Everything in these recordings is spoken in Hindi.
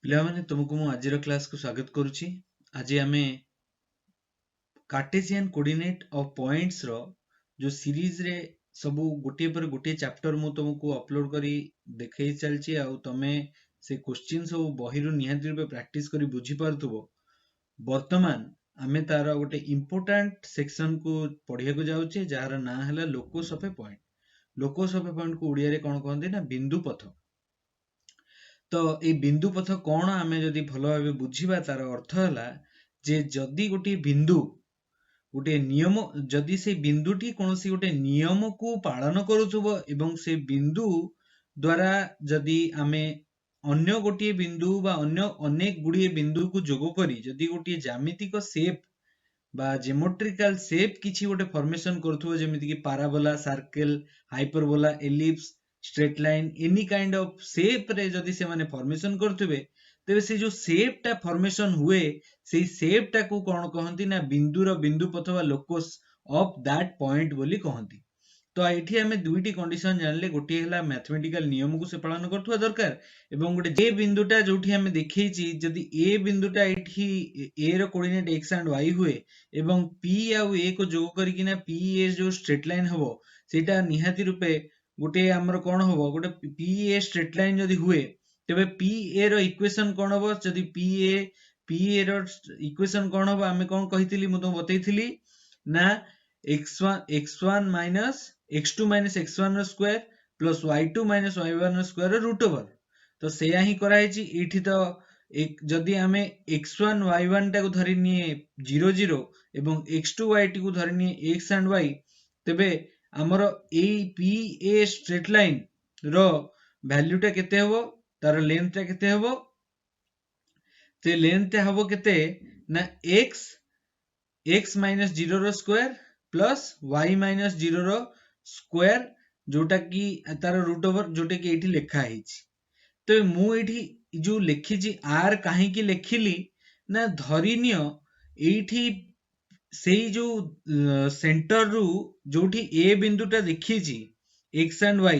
पिलामाने तुमको मु आजिर क्लास को स्वागत करुछि। आज आमे कार्टेशियन कोऑर्डिनेट ऑफ पॉइंट्स रो जो सीरीज रे सबु गोटे पर गोटे चैप्टर मु तुमको अपलोड करी देखै चलछि आ तमे से क्वेश्चन सब बही रु निहाती रूपे प्रैक्टिस करी बुझी पारथुबो। वर्तमान आमे तार गोटे इंपोर्टेंट सेक्शन को पढ़िया को जाउछि जार ना हला locus of a point. Locus of a point को उड़िया रे कोन कहंती ना बिंदु पथ। तो ये बिंदु पथ कौन आम जदि भल भाव बुझा तार अर्थ है जे जदि गोटे बिंदु गोटे नियम जदि से बिंदुटी कौन सी गोटे नियम को पालन करुथुबो एवं से बिंदु द्वारा जदि आमे अन्य गोटे बिंदु बा अन्य अनेक गुड़िए बिंदु को जोग करी जदि गोटे ज्यामितिक शेप बा जियोमेट्रिकल शेप किछि गोटे फॉर्मेशन करुथुबो जेमिति कि parabola circle hyperbola ellipse straight line any kind of shape रे जदि से माने फॉर्मेशन करथुबे तेबे से जो शेप टा फॉर्मेशन हुए से शेप टा को कोन कहंती ना बिंदुर बिंदु पथ बा लोकस ऑफ दैट पॉइंट बोली कहंती। तो एठी हमें दुईटी कंडीशन जानले गोटे हला मैथमेटिकल नियम को से पालन करथुवा दरकार एवं गोटे जे बिंदुटा जोठी हमें देखैछि जदि ए बिंदुटा एठी ए रो कोऑर्डिनेट x एंड y हुए एवं p आ a को जोग करिकिना p a जो स्ट्रेट लाइन हबो सेटा निहाती रूपे गोटे हमर कोन हबो गोटे p a स्ट्रेट लाइन जदि हुए तबे p a रो इक्वेशन कोन हबो जदि p a रो इक्वेशन कोन हबो हमें कोन कहितली मु तो बतैथिली ना x1 minus x2 minus x1 रो square plus y2 minus y1 रो स्क्वायर रो रूट ओवर। तो सेया ही करा हेची एठी तो एक जदि हमें x1 y1 टा को धरि निये 0 0 एवं x2 y2 को धरि निये x and y तबे हमर A P a straight line रो वैल्यू टा केते हबो तार लेंथ टा केते हबो ते लेंथ टा हबो केते ना x minus 0 रो स्क्वायर प्लस y minus 0 रो स्क्वायर जोटा कि तार रूट ओवर जोटा कि एठी लिखा हेछि। तो मु एठी जो लिखिछि r काहे कि लिखिली ना धरिनियो एठी सेई जो सेंटर रु जोठी ए बिंदुटा देखिछि x एंड y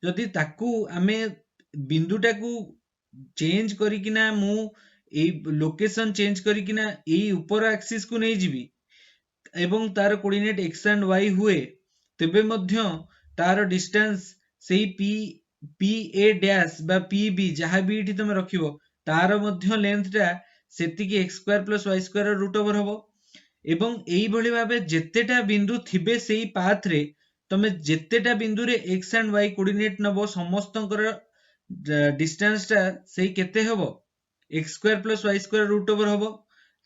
जदि ताकू आमे बिंदुटा को चेंज करिकिना मु ए लोकेशन चेंज करिकिना ए ऊपर एक्सिस को नै जिबी एवं तार कोऑर्डिनेट x एंड y हुए तबे मध्य तार डिस्टेंस सेई p a डैश बा p b जहां भी इठी तुम रखिबो तार मध्य लेंथ टा सेति कि x square plus y square root over हबो एवं एई भली भाबे जेतेटा बिंदु थिबे सेई पाथ रे तमे जेतेटा बिंदु रे x एंड y कोऑर्डिनेट नबो समस्तंकर डिस्टेंस टा सेई केते हबो x square plus y square root over हबो।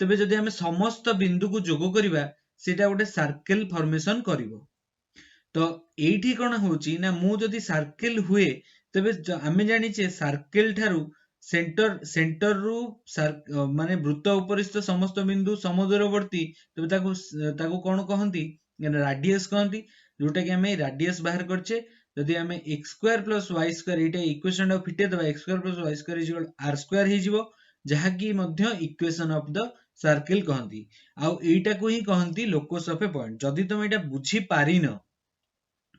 तबे जदि हमें समस्त बिंदु को जोग करिबा सेटा गोटे सर्कल फॉर्मेशन करिवो। तो एठी कोन होची ना मु जदि सर्कल हुए तबे आमे जानि छे सर्कल थारु सेंटर रु माने वृत्त उपरिस्थ समस्त बिंदु समदूरवर्ती तबे ताको कोन कहंती रेडियस कहंती जोटा कि हमें रेडियस बाहर करछे जदि हमें x square plus y square एटा इक्वेशन ऑफ फिटे दबा x square plus y square equal r square हे जिवो जहा कि मध्य इक्वेशन ऑफ द सर्कल कहंती आउ एटा को ही कहंती लोकस ऑफ ए पॉइंट। जदि तुम एटा बुझी पारिन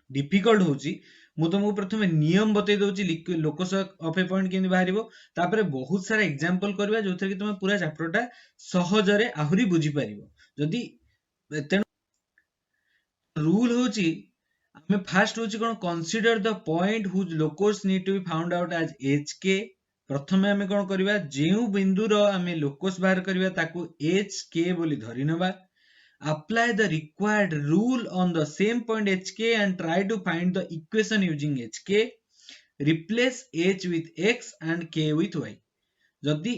डिफिकल्ट होची मु तुमको प्रथमे नियम बतै दउची लोकस ऑफ ए पॉइंट केनि बाहरिबो तापरे बहुत सारा एग्जांपल करबा जोथरे कि तुम पूरा चैप्टर टा सहजरे आहुरी बुझी पारिबो। जदि रूल होची हमें फास्ट होची कोन consider the point whose locus need to be found out as hk। प्रथमे हमें कोन करबा जेउ बिंदु रो हमें लोकस बाहर करबा ताकू hk बोली धरि नबा apply the required rule on the same point hk and try to find the equation using hk replace h with x and k with y। जदि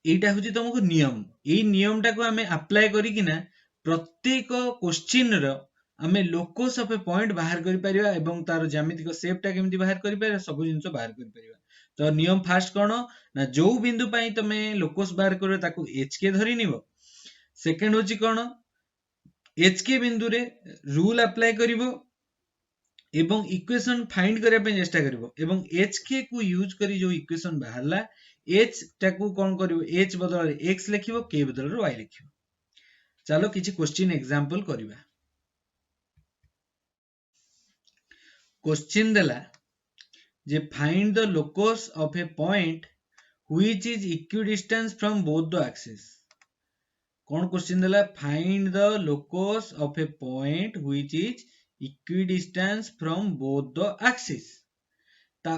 एटा होची तुमको नियम एई नियम टा को हमें अप्लाई करी किना प्रत्येक क्वेश्चन रो हमें लोकस ऑफ ए पॉइंट बाहर करि परिबा एवं तार ज्यामितिक शेप टा केमति बाहर करि परिबा सब जिंस बाहर करि परिबा। तो नियम फास्ट कोन ना जो बिंदु पई तमे लोकस बाहर करियो ताकू hk धरि निबो। सेकंड होची कोन hk बिंदु रे रूल अप्लाई करिवो एवं इक्वेशन फाइंड करिया पे चेष्टा करिवो एवं hk को यूज करी जो इक्वेशन बाहरला h टाकू कोन करिवो h बदल रे x लिखिवो k बदल रे y लिखिवो। चलो किछि क्वेश्चन एग्जांपल करिवा। क्वेश्चन देला जे find the locus of a point which is equidistant from both the axes. कौन क्वेश्चन देला find the locus of a point which is equidistance from both the axis ता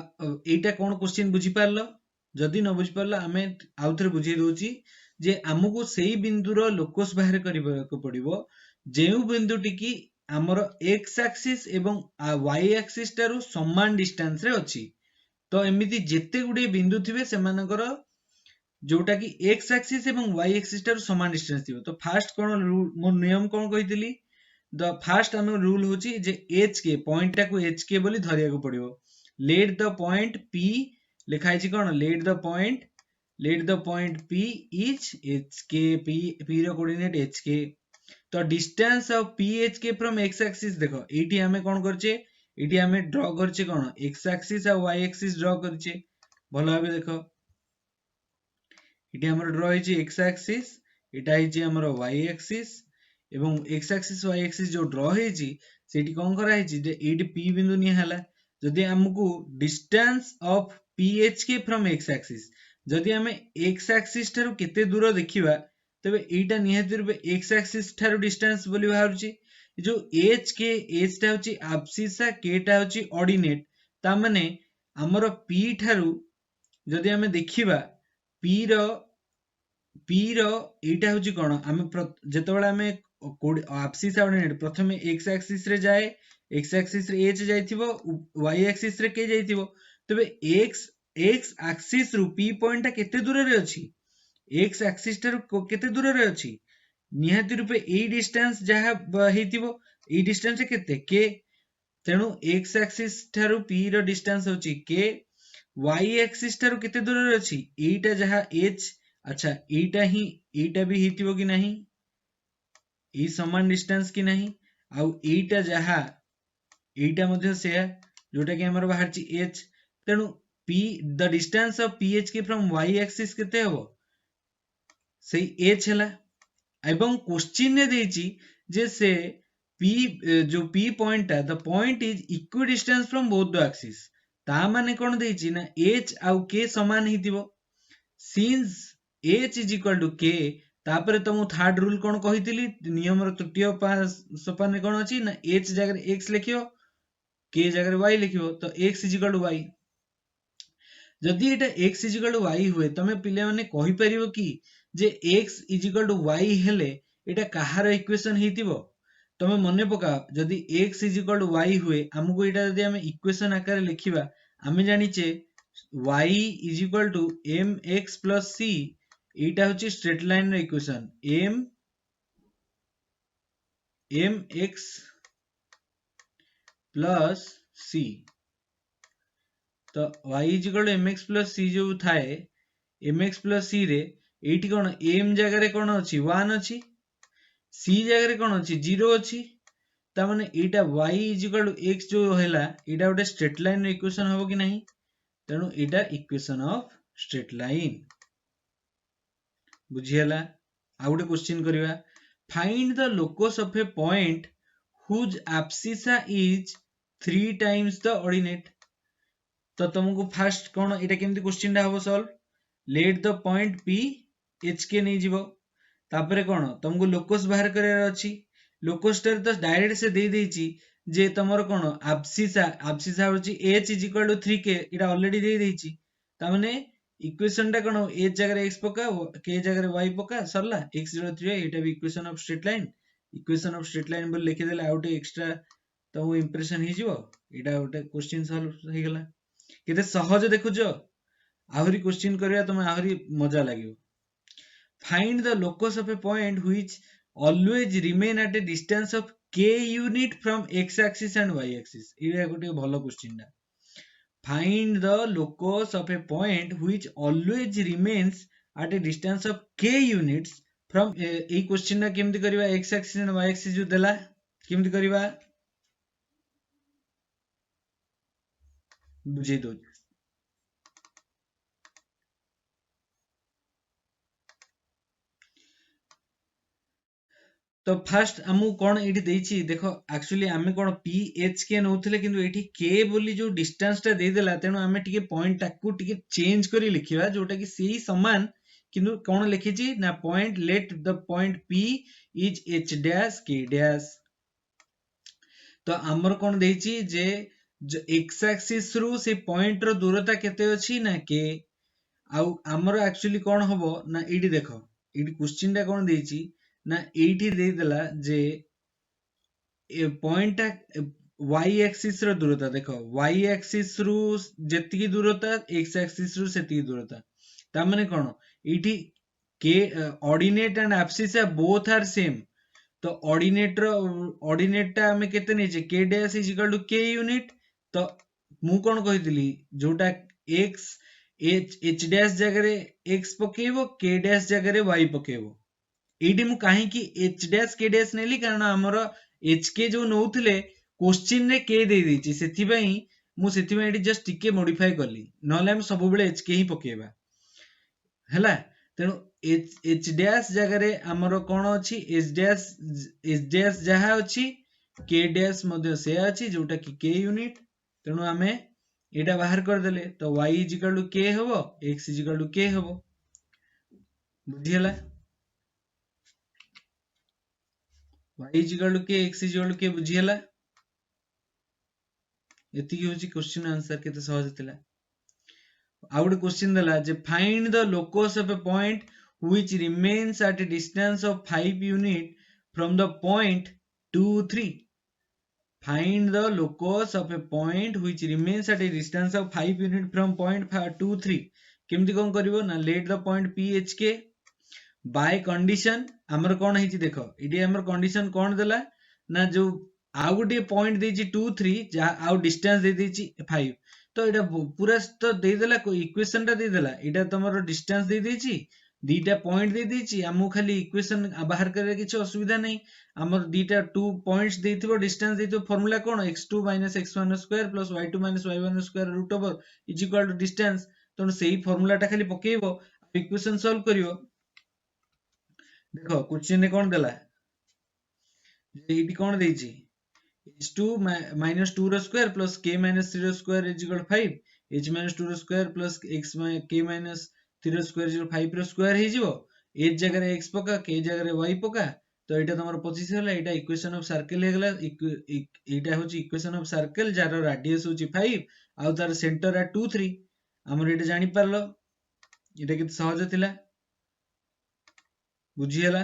एटा कौन क्वेश्चन बुझी पारलो जदि न बुझी पारलो आमे आउ थरे बुझी दोची जे हमकु सेही बिंदुर लोकस बाहर करबाको पड़िबो जेउ बिंदुटी की हमर एक्स एक्सिस एवं वाई एक्सिस टारु समान डिस्टेंस रे अछि तो एमिति जेते गुडे बिंदु थिबे सेमानकर जोटा कि एक्स एक्सिस एवं वाई एक्सिस टारु समान डिस्टेंस थिबो तो फास्ट कोन मो नियम कोन कहितली द फास्ट हम रूल होची जे एच के पॉइंट टाको एच के बोली धरिया को पड़िबो लेट द पॉइंट पी लिखाई छी कोन let the point P is h k P रो कोऑर्डिनेट एच के तो distance of P h k from x axis देखो एठी हमें कोन करछे एठी हमें ड्रॉ करछे कोन एक्स एक्सिस और वाई एक्सिस ड्रॉ करछे भलो भाबे देखो एटी हमर ड्रॉ होइछि एक्स एक्सिस एटा होइछि हमर वाई एक्सिस एवं एक्स एक्सिस वाई एक्सिस जो ड्रॉ होइछि सेठी कोन करा होइछि जे एटी पी बिंदु नि हला जदि हमकु डिस्टेंस ऑफ पीएच के फ्रॉम एक्स एक्सिस जदि हमें एक्स एक्सिस थारु केते दूर देखिबा तबे एटा निहाती रूपे एक्स एक्सिस थारु डिस्टेंस बोली बाहरुछि जो एच टा होछि एब्सिसा के टा होछि ऑर्डिनेट ता माने हमर पी थारु जदि हमें देखिबा पी रो एटा होची कोन आमे जेतेबेला आमे एब्सिस ऑर्डिनेट प्रथमे एक्स एक्सिस रे जाए एक्स एक्सिस रे एच जाइथिबो वाई एक्सिस रे के जाइथिबो तबे एक्स एक्सिस रु पी पॉइंट ता केते दूर रे अछि एक्स एक्सिस ठारु केते दूर रे अछि निहाती रूपे ए डिस्टेंस जहा हेतिबो ए डिस्टेंस केते के तेनु एक्स एक्सिस ठारु पी रो डिस्टेंस होची के वाई एक्सिस ठारु केते दूर रे अछि एटा जहा एच अच्छा एटा भी हितिबो कि नहीं ई समान डिस्टेंस कि नहीं आउ एटा जहा एटा मध्ये से जोटा कि हमर बाहर छि h तेनु p the distance of ph के फ्रॉम y एक्सिस केते हबो सेही h हला एवं क्वेश्चन ने देछि जे से p जो p पॉइंट है the point is equidistance from both the axis ता माने कोन देछि ना h आउ k समान हितिबो since h is equal to k तापर तो मु थर्ड रूल कोन कहितली नियम रो तृतीय सोपान कोन अछि ना h जगह x लिखियो k जगह y लिखियो तो x is equal to y जदि एटा x is equal to y हुए तमे पिले माने कहि परिबो कि जे x is equal to y हेले एटा कहार इक्वेशन हेतिबो तमे मने पका जदि x is equal to y हुए हमकु एटा जदि हम इक्वेशन आकार लिखिबा हमें जानिचे y is equal to mx plus c एटा होची स्ट्रेट लाइन रो इक्वेशन mx plus c तो y is equal to mx plus c जो थाए mx plus c रे एठी कोन m जगह रे कोन अछि 1 अछि c जगह रे कोन अछि 0 अछि ता माने एटा y is equal to x जो हैला एटा गोटे स्ट्रेट लाइन रो इक्वेशन हबो कि नहीं तेनु एटा इक्वेशन ऑफ स्ट्रेट लाइन बुझियला आ गोटे क्वेश्चन करिवा find the locus of a point whose abscissa is 3 times the ordinate तो तुमको फास्ट कोन एटा केमती क्वेश्चन डा हबो solve let the point p h के नै जिवो तापरे कोन तुमको लोकस बाहर करैर अछि लोकस टर तो डायरेक्ट से दे देछि जे तमर कोन एब्सिसा होछि h is equal to 3k एटा ऑलरेडी दे देछि ता माने इक्वेशन टा कोन h जगह x पका k जगह y पका सरला x 03 एटा भी इक्वेशन ऑफ स्ट्रेट लाइन बोल लिखि देला आउट एक्स्ट्रा तो इंप्रेशन हि जिवो एटा गोटे क्वेश्चन सॉल्व हे गेला केते सहज देखुजो आहुरी क्वेश्चन करिया तमे आहुरी मजा लागियो find the locus of a point which always remain at a distance of k unit from x axis and y axis एटा गोटे भलो क्वेश्चन डा find the locus of a point which always remains at a distance of k units from a question ना केमति करबा x axis and y axis जो देला केमति करबा बुझे दो तो फास्ट आमु कौन एठी देछि देखो एक्चुअली आमे कौन पी एच के नउथिले किंतु एठी के बोली जो डिस्टेंस टा दे देला तेनु आमे टिके पॉइंट टाकू टिके चेंज करी लिखिबा जोटा कि सेही समान किंतु कौन लिखिछि ना point let the point P is H dash के डैश। तो आमर कौन देछि जे एक्स एक्सिस रु से पॉइंट रो दूरता केते अछि ना के आउ आमर एक्चुअली कौन हबो ना एठी देखो एठी क्वेश्चन टा कौन देछि ना एठी दे देला जे ए पॉइंट वाई एक्सिस रो दूरता देखो वाई एक्सिस रु जेतिकी दूरता एक्स एक्सिस रु सेतिकी दूरता ता माने कोन एठी के ordinate and abscissa both are same. तो ऑर्डिनेट टा हमें केते नेचे k dash is equal to k unit. तो मु कोन कहितली जोटा x h डैश जगह x पकेबो के डैश जगह y पकेबो एठी मु काहे कि h डैश के डैश नेली कारण हमर h के जो नउथिले क्वेश्चन रे के दे देछि सेथि पई मु सेथि पई एठी जस्ट टिके मॉडिफाई करली नहले हम सब बेले h के ही पकेबा हैला। तेनु h डैश जगह रे हमर कोन अछि h डैश जहा अछि के डैश मध्ये से अछि जोटा कि के यूनिट। तेनु हमें एटा बाहर कर देले तो y इज इक्वल टू के हबो x इज इक्वल टू के हबो बुझियला y इज इक्वल टू के x इज इक्वल टू के बुझियला एति की होची क्वेश्चन आंसर केते सहज थिला। आउ गोटे क्वेश्चन देला जे find the locus of a point which remains at a distance of 5 unit from the point 2 3 find the locus of a point which remains at a distance of 5 unit from point 2 3 केमती कोन करबो ना let the point P h k by condition हमर कोन हेची देखो इडी हमर कंडीशन कोन देला ना जो आउ गोटे पॉइंट देछि 2 3 जा आउ डिस्टेंस दे देछि 5 तो एटा पूरा तो दे देला इक्वेशन टा दे देला एटा तमरो डिस्टेंस दे देछि दीटा पॉइंट दे देछि हमु खाली इक्वेशन बाहर करे किछ असुविधा नै हमर दीटा 2 पॉइंट्स देथिबो डिस्टेंस देथिबो फार्मूला कोन x2 - x1 square plus y2 - y1 square root over is equal to distance. तो सेही फार्मूला टा खाली पकेइबो इक्वेशन सॉल्व करिवो देखो क्वेश्चन ने कोन देला एटी कोन देछि h2 - 2 रो स्क्वायर प्लस k - 3 रो स्क्वायर इज इक्वल 5 h - 2 रो स्क्वायर प्लस x k - 3 रो स्क्वायर इज 5 रो स्क्वायर हे जिवो h जगह x पका k जगह y पका तो एटा तमरो 25 होला एटा इक्वेशन ऑफ सर्कल हे गेला एटा होची equation of circle jar radius होची 5 आ तार सेंटर है 2 3 हमर एटा जानि परलो एटा कित सहज थिला बुझियला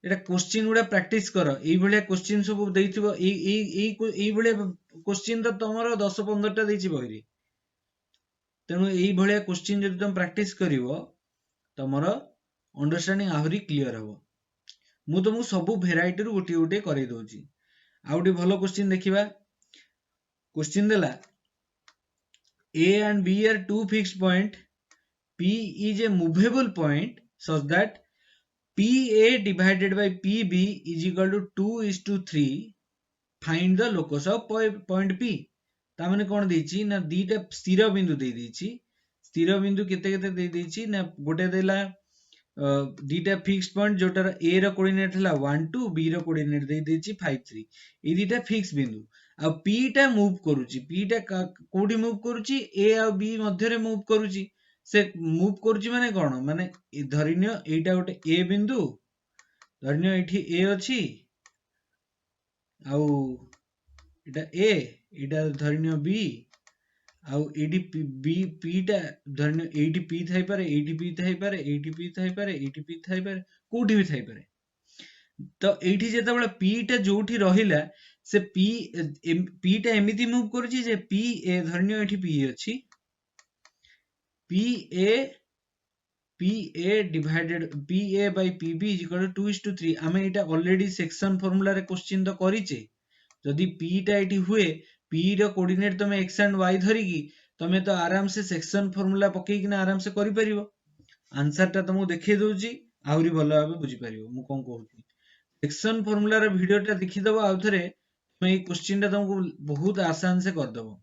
एटा क्वेश्चन गुडा प्रैक्टिस करो एई भलिया क्वेश्चन सब देइथिबो एई भलिया क्वेश्चन तो तमरो 10 15 टा देछि बहिरी तेनु एई भलिया क्वेश्चन जदि तुम प्रैक्टिस करिवो तमरो अंडरस्टैंडिंग आहुरी क्लियर हबो। मु तुमको सब वेराइटी रु गोटी गोटी करै दोछि आ गोटी भलो क्वेश्चन देखिबा क्वेश्चन देला a and b are two fixed point p is a movable point such that PA divided by PB is equal to 2:3 find the locus of point P ता माने कोन देछि ना दीटा स्थिर बिंदु दे देछि स्थिर बिंदु केते केते दे देछि ना गोटे देला दीटा फिक्स पॉइंट जोटार a रो कोऑर्डिनेट हला 1 2 b रो कोऑर्डिनेट दे देछि 5 3 ए दीटा फिक्स बिंदु आ p टा मूव करूछि p टा कोडी मूव करूछि a आ b मध्य रे मूव करूछि से मूव करूछि माने कोन माने धरिनियो एटा गोटे a बिंदु धरिनियो एठी a अछि आउ एटा a एटा धरिनियो b आउ एडी p टा धरिनियो एडी p थाई पारे एडी p थाई पारे एडी p थाई पारे एडी p थाई पारे कोठी भी थाई पारे तो एठी जेता बळे p टा जोठी रहिला से p टा एमिति मूव करूछि जे p a धरिनियो एठी p अछि PA divided PA by PB is equal to 2:3 आमे एटा ऑलरेडी सेक्शन फार्मूला रे क्वेश्चन तो करिचे जदि P टा एटी हुए P रो कोऑर्डिनेट तमे x एंड y धरि की तमे तो आराम से सेक्शन फार्मूला पकेई किना आराम से करि परिबो आंसर टा तुमको देखै दोउची आहुरी भलो भाबे बुझी परिबो मु कोन कहूची सेक्शन फार्मूला रे वीडियो टा देखि दबो आ थरे तमे ए क्वेश्चन टा तुमको बहुत आसान से कर दबो।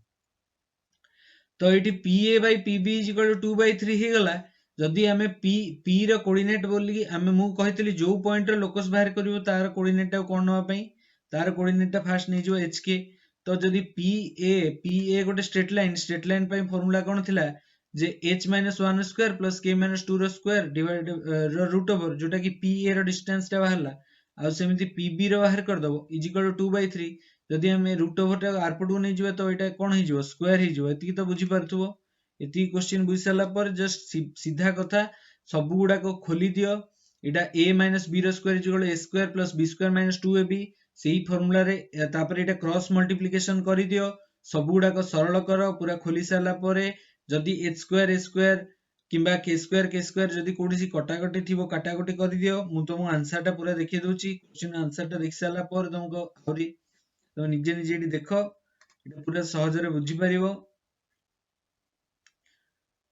तो eighty PA by PB is equal to 2/3 हे गला जदि आमे p रो कोऑर्डिनेट बोली आमे मु कहितली जो पॉइंट रो लोकस बाहर करिवो तार कोऑर्डिनेट कोन नवा पई तार कोऑर्डिनेट फास्ट नै जो hk तो जदि pa गोटे स्ट्रेट लाइन पई फार्मूला कोन थिला जे h - 1 स्क्वायर प्लस k - 2 रो स्क्वायर डिवाइड रो रूट ओवर जोटा कि pa रो डिस्टेंस टा बाहरला आ सेमिति pb रो बाहर कर दबो = 2/3 जदि हम रूट ओवर टा आरपट को नै जिवो तो एटा कोन हे जिवो स्क्वायर हे जिवो एति तो बुझी परथुबो एति क्वेश्चन बुझी साला पर जस्ट सीधा कथा सब गुडा को खोली दियो एटा a - b रो square = a square plus b square - 2ab सेही फार्मूला रे तापर एटा क्रॉस मल्टीप्लिकेशन करि दियो सब गुडा को सरल करो पूरा खोली साला परे जदि h स्क्वायर a स्क्वायर किंबा k स्क्वायर जदि कोडीसी कटाकटी थिबो काटाकटी कर दियो मु तुमको आंसर टा पूरा देखि दोची क्वेश्चन आंसर टा देख साला पर तुमको आउरी तो निजे निजे एटी देखो एटा पूरा सहज रे बुझी परिबो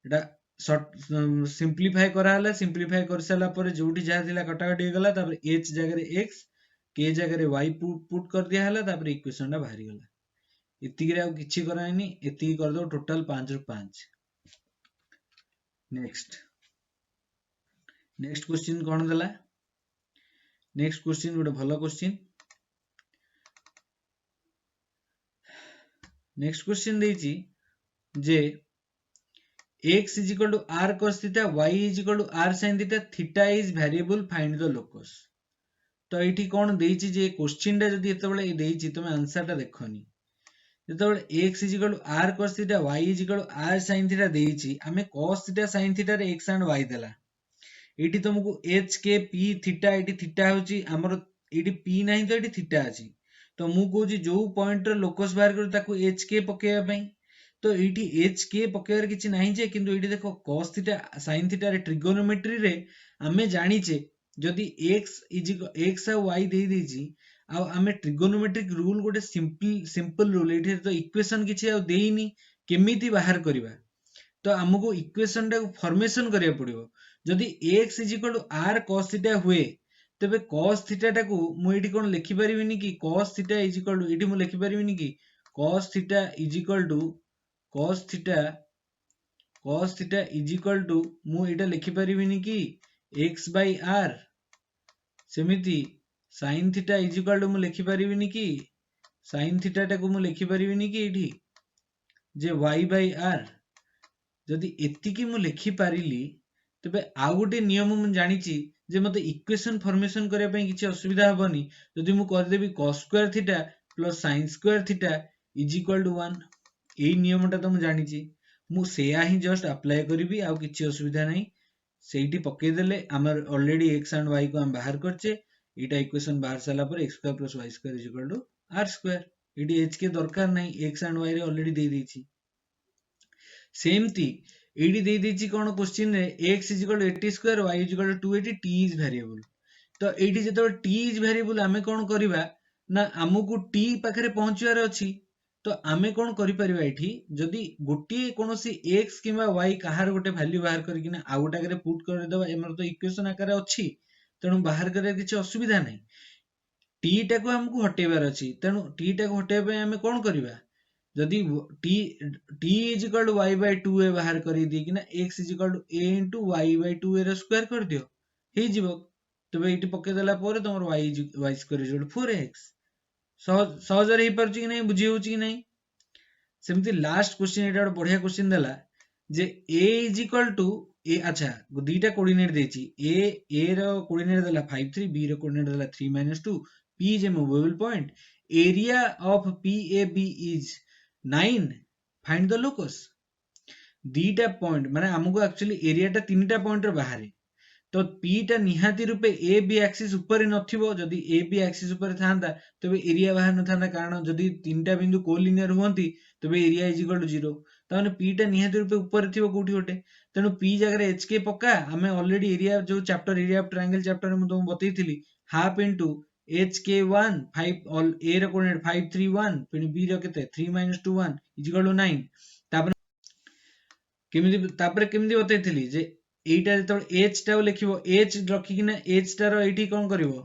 एटा शॉर्ट सिंपलीफाई करा हला सिंपलीफाई कर साला पर जोटी जा थिला कटाकटी गला तापर h जगह रे x k जगह रे y पुट कर दिया हला तापर इक्वेशन टा बाहरी गला इतिक रे आ किछि कराइनी इतिक कर दो टोटल 5 रो 5 नेक्स्ट क्वेश्चन कोन दला नेक्स्ट क्वेश्चन गोटे भलो क्वेश्चन नेक्स्ट क्वेश्चन देछि जे x = r cos theta y = r sin theta theta is variable find the locus तो एठी कोन देछि जे क्वेश्चन टा जदि एते बेले देछि तमे आंसर टा देखनी जेतबेले x = r cos theta y = r sin theta देछि हमें cos theta sin theta रे x and y देला एठी तुमको h k p theta एठी theta होची हमर एठी p नाही तो एठी theta अछि तो मु कहूची जो पॉइंट रो लोकस बाहर कर ताको h k पकेया पई तो एठी h k पकेयर किछि नाही जे किंतु एठी देखो cos theta sin theta रे ट्रिगोनोमेट्री रे हमें जानि छे जदि x आ y दे देछि आ हमें ट्रिगोनोमेट्रिक रूल गोटे सिंपल रूल एठी तो इक्वेशन किछि आ देइनी केमिति बाहर करबा तो हमको इक्वेशन टा फॉर्मेशन करिया पड़िबो जदि x = r cos theta हुए तबे cos theta टा को मु एठी कोन लिखि परिबिनी कि cos theta = एठी मु लिखि परिबिनी कि cos theta = मु एटा लिखि परिबिनी कि x/r सेमिति sin theta = मु लिखि परिबिनी कि sin theta टा को मु लिखि परिबिनी कि एठी जे y/r जदि एति कि मु लिखि पारिली तबे आ गोटे नियम मु जानिछि जे मते इक्वेशन फॉर्मेशन करिया पई किछि असुविधा हबनी जदि मु कर देबी cos square theta plus sin square theta = 1 एई नियम टा तो मु जानिछि मु सेया ही जस्ट अप्लाई करबी आ किछि असुविधा नाही सेठी पके देले हमर ऑलरेडी x एंड y को हम बाहर करछे एटा इक्वेशन बाहर साला पर x square plus y square = r square eighty h के दरकार नाही x एंड y रे ऑलरेडी दे देछि सेमती एडी दे देछि कोन क्वेश्चन रे x = 80 square y = 280 t is variable तो एडी जेतो t इज वेरिएबल हमें कोन करबा ना हमकु t पाखरे पहुंचवार अछि तो आमे कोन करि परिबा एठी जदि गोटी कोनोसी x किबा y कहार गोटे वैल्यू बाहर करिकिना आ गोटा करे पुट कर देबा एमर तो इक्वेशन आकार अछि तेनु बाहर करे किछि असुविधा नै t टा को हमकु हटेबार अछि तेनु t टा को हटेबा हमें कोन करिबा जदि t = y/2a बाहर करि दी किना x = a * y/2a row square कर दियो हे जिवो तबे एठी पके देला पर तमर y स्क्वायर = 4x सहज रे परछि कि नै बुझी होछि कि नै सेमति लास्ट क्वेश्चन एटा बढ़िया क्वेश्चन देला जे a = a अच्छा दुईटा कोऑर्डिनेट देछि a रो कोऑर्डिनेट देला 5 3 b रो कोऑर्डिनेट देला 3 - 2 p is a movable point area of PAB is 9 find the locus दीटा पॉइंट माने हमको एक्चुअली एरिया टा तीनटा पॉइंट रो बाहर तो p टा निहाती रूपे a b एक्सिस ऊपर नथिबो जदि a b एक्सिस ऊपर थांदा तबे एरिया बाहर न थांदा कारण जदि तीनटा बिंदु कोलिनियर हुवंती तबे एरिया = 0 ताने p टा निहाती रूपे ऊपर थिबो कोठी होटे तेनु p जगह रे hk पक्का हमें ऑलरेडी एरिया जो chapter area of triangle chapter में तुम बतैथिली हाफ इनटू hk1 5 ऑल a रो कोऑर्डिनेट 5 3 1 फिर b रो केते 3 - 2 1 = 9 तापर केमिति बतैथिली जे एटा जतो h टा लिखिबो h रखिकिना h टा रो एठी कोन करिवो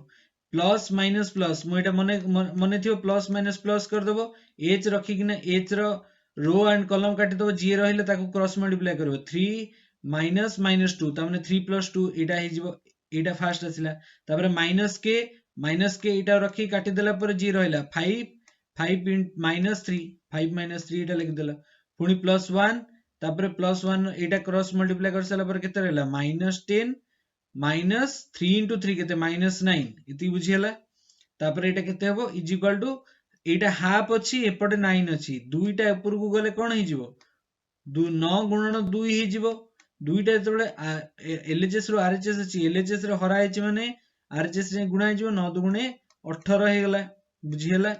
प्लस माइनस प्लस मु एटा मने थियो प्लस माइनस प्लस कर देबो h रखिकिना h row row and column काटि देबो g रहले ताको क्रॉस मल्टीप्लाई करबो 3 माइनस माइनस टू तार 3 प्लस 2 एटा एटा फास्ट आसिला तापर माइनस के एटा रखी काटी देला पर जी रहिला 5 5 माइनस 3 5 माइनस 3 एटा लिखि देला पुनी प्लस 1 तापर प्लस 1 एटा क्रॉस मल्टीप्लाई कर साला पर केते रहला माइनस 10 माइनस 3 into 3 केते माइनस 9 इति बुझियला तापर एटा केते हबो is equal to Etah half अछि एपटे 9 अछि दुईटा ऊपर को गले कोन हे जिवो 9 गुणन 2 हे जिवो दुईटा जेतबे एलएचएस रो आरएचएस अछि एलएचएस रो हरा अछि माने आरएचएस रे गुणा हे जिवो 9 दुगुणे 18 हे गला बुझियला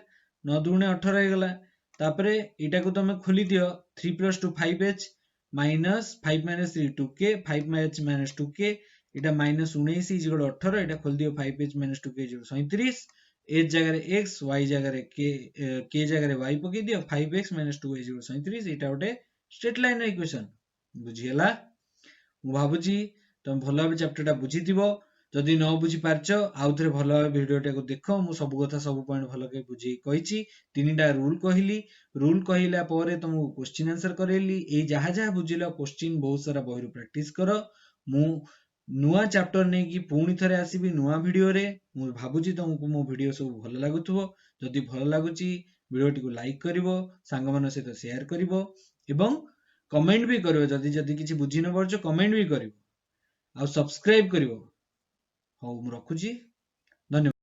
9 दुगुणे 18 हे गला तापरे एटा को तमे खोली दियो 3 + 2 5h minus 5 - 3 2k 5h - 2k Etah minus 19 is equal 18 एटा खोल दियो 5h - 2k इज 37 h जगह x y जगह k जगह y पके दियो 5x - 2 इज 37 एटा गोटे स्ट्रेट लाइन इक्वेशन बुझियला मु भाबुची तुम भल भाबे चैप्टर टा बुझिथिबो जदि न बुझी पारछ आउ थरे भल भाबे वीडियो टा को देखो मु सब कथा सब पॉइंट भल के बुझी कहिची तीनटा रूल कहिला परे तुमको क्वेश्चन आंसर करेली ए जहा जहा बुझिलो क्वेश्चन बहुत सारा बहिरो प्रैक्टिस करो मु नुआ चैप्टर नै कि पुणी थरे आसीबी नुआ वीडियो रे मु भाबुची तुमको मो वीडियो सब भल लागुथबो जदि भल लागुची वीडियो टी को लाइक करिवो सांग मान सहित शेयर करिवो एवं कमेंट भी करिवो जदि किछि बुझी न परछ कमेंट भी करिवो आ सब्सक्राइब करिवो हौ मु रखुची धन्यवाद।